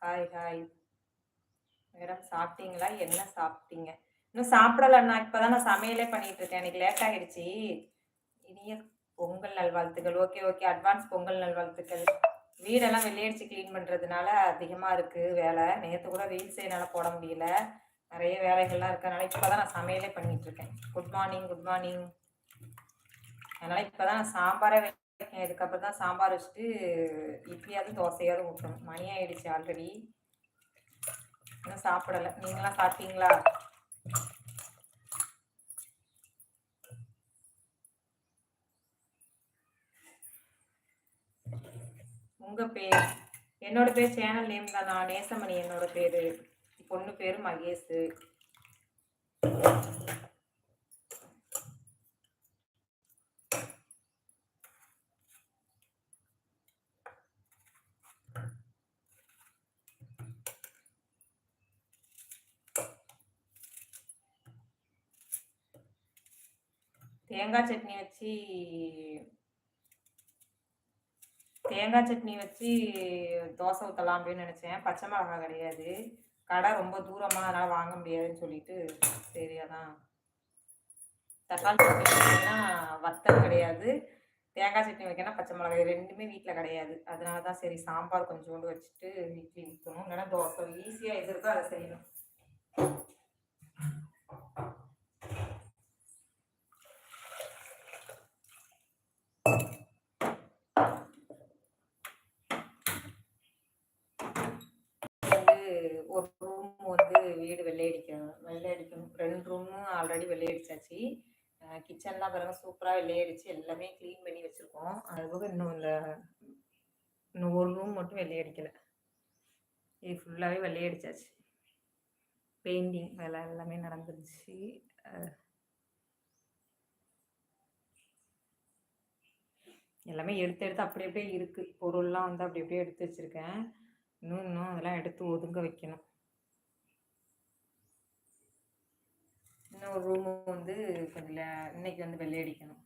Hi, hi. Madam சாப்பிட்டீங்களா? என்ன சாப்பிட்டீங்க? இன்னும் சாப்பிடலண்ணா. இப்பதான் நான் சமையலே பண்ணிட்டு இருக்கேன். இன்னைக்கு லேட் ஆயிடுச்சு. இனிய பொங்கல் நல்வாழ்த்துக்கள். Okay, okay. அட்வான்ஸ் பொங்கல் நல்வாழ்த்துக்கள். வீடெல்லாம் வெள்ளையடிச்சு கிளீன் பண்றதுனால அதிகமா இருக்கு வேலை. நேத்து கூட ரீல்ஸே என்னால போட முடியல. நெறைய வேலைகள்லாம் இருக்கனால இப்பதான் நான் சமையலே பண்ணிட்டு இருக்கேன். Good morning, good morning. அதனால இப்பதான் நான் சாம்பாரே வைக்கேன். இதுக்கப்புறம் தான் சாம்பார் வச்சுட்டு இட்லியாவது தோசையாவது ஊத்தணும். மணி ஆயிடுச்சு ஆல்ரெடி. இன்னும் சாப்பிடல. நீங்களாம் சாப்பிட்டீங்களா? உங்க பேர்? என்னோட பேர் சேனல் நேம் தானா? நேசமணி என்னோட பேரு. பொண்ணு பேரு மகேஷு. தேங்காய் சட்னி வச்சு தேங்காய் சட்னி வச்சு தோசை ஊற்றலாம் அப்படின்னு நினச்சேன். பச்சை மிளகா கிடையாது. கடை ரொம்ப தூரமா, அதனால வாங்க முடியாதுன்னு சொல்லிட்டு சரி அதான் தக்காளி சட்னி வைக்கணும்னா வத்தல் கிடையாது. தேங்காய் சட்னி வைக்கணும் பச்சை மிளகாய் இது ரெண்டுமே வீட்டில் கிடையாது. அதனால தான் சரி சாம்பார் கொஞ்சோண்டு வச்சுட்டு இட்லி ஊற்றணும். இல்லைன்னா தோசை ஈஸியாக எது இருக்கோ அதை செய்யணும். ஒரு ரூம் வந்து வீடு வெள்ளை அடிக்கணும். 2 ரூமும் ஆல்ரெடி வெள்ளை அடிச்சாச்சு. கிச்சன்லாம் பாருங்க சூப்பராக வெள்ளை அடிச்சு எல்லாமே க்ளீன் பண்ணி வச்சுருக்கோம். அதுபோக இன்னும் ஒரு ரூம் மட்டும் வெள்ளை அடிக்கலை. இது ஃபுல்லாகவே வெள்ளை அடிச்சாச்சு. பெயிண்டிங் வேலை எல்லாமே நடந்துருச்சு. எல்லாமே எடுத்து அப்படி அப்படியே இருக்குது. பொருள்லாம் வந்து அப்படி அப்படியே எடுத்து வச்சுருக்கேன். இன்னும் அதெல்லாம் எடுத்து ஒதுங்க வைக்கணும். இன்னொரு ரூமு வந்து கொஞ்சம் இன்னைக்கு வந்து வெள்ளை அடிக்கணும்.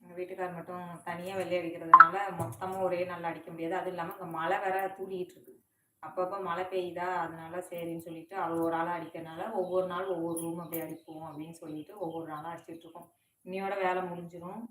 எங்கள் வீட்டுக்கார் மட்டும் தனியாக வெள்ளை அடிக்கிறதுனால மொத்தமாக ஒரே நாளில் அடிக்க முடியாது. அதுவும் இல்லாமல் இங்கே மழை வேற தூடிட்டு இருக்கு. அப்பப்போ மழை பெய்யுதா, அதனால சரின்னு சொல்லிட்டு அவர் ஒரு ஆளாக அடிக்கிறனால ஒவ்வொரு நாள் ஒவ்வொரு ரூம் அப்படி அடிப்போம் அப்படின்னு சொல்லிட்டு ஒவ்வொரு நாளாக அடிச்சுட்டு இருக்கோம். இன்னையோட வேலை முடிஞ்சிடும்.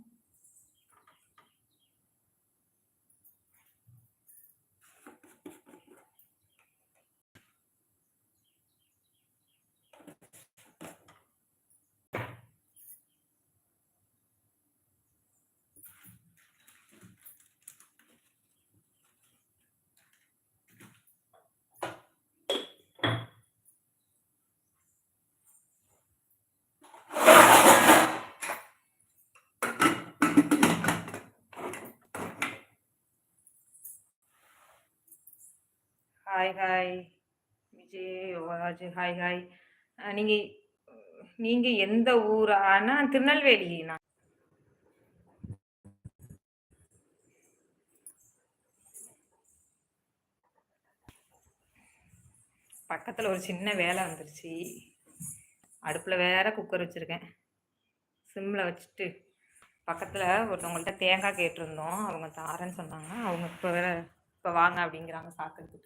Hi hi Vijay Yuvraj hi hi. நீங்கள் நீங்கள் எந்த ஊர்? ஆனால் திருநெல்வேலிண்ணா. பக்கத்தில் ஒரு சின்ன வேலை வந்துருச்சு. அடுப்பில் வேற குக்கர் வச்சுருக்கேன். சிம்மில் வச்சுட்டு பக்கத்தில் ஒருத்தவங்கள்ட்ட தேங்காய் கேட்டிருந்தோம். அவங்க தாரேன்னு சொன்னாங்க. அவங்க இப்போ வாங்க அப்படிங்கிறாங்க சாப்பிட்றதுக்கு.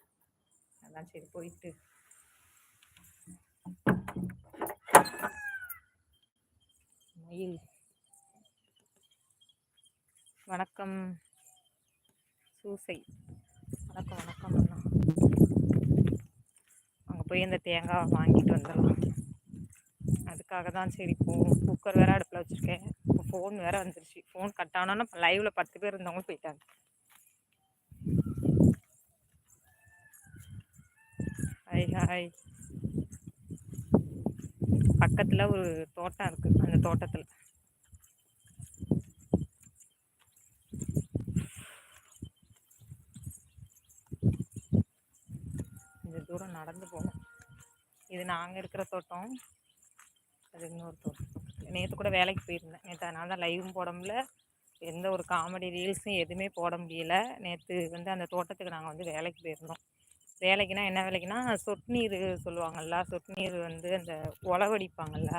அதான் சரி போயிட்டு மயில் வணக்கம் சூசை வணக்கம் வணக்கம் அண்ணா. அங்கே போய் அந்த தேங்காய் வாங்கிட்டு வந்துடலாம். அதுக்காக தான் சரி குக்கர் வேற அடுப்பில் வச்சுருக்கேன். இப்போ ஃபோன் வேற வந்துருச்சு. ஃபோன் கட் ஆனோன்னா லைவில் 10 பேர் இருந்தவங்க போயிட்டாங்க. Hi hi. பக்கத்தில் ஒரு தோட்டம் இருக்குது. அந்த தோட்டத்தில் கொஞ்சம் தூரம் நடந்து போகணும். இது நாங்கள் இருக்கிற தோட்டம். அது இன்னொரு தோட்டம். நேற்று கூட வேலைக்கு போயிருந்தேன். நேற்று அதனால தான் லைவும் போட முடியல. எந்த ஒரு காமெடி ரீல்ஸும் எதுவுமே போட முடியல. நேற்று வந்து அந்த தோட்டத்துக்கு நாங்கள் வந்து வேலைக்கு போயிருந்தோம். வேலைக்குன்னா என்ன வேலைக்குன்னா சொட்டு நீர் சொல்லுவாங்கள்ல, சொட்டு நீர் வந்து அந்த உழவடிப்பாங்கள்ல,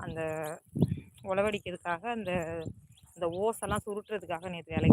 அந்த உழவடிக்கிறதுக்காக அந்த ஓஸெல்லாம் சுருட்டுறதுக்காக நேற்று வேலைக்கு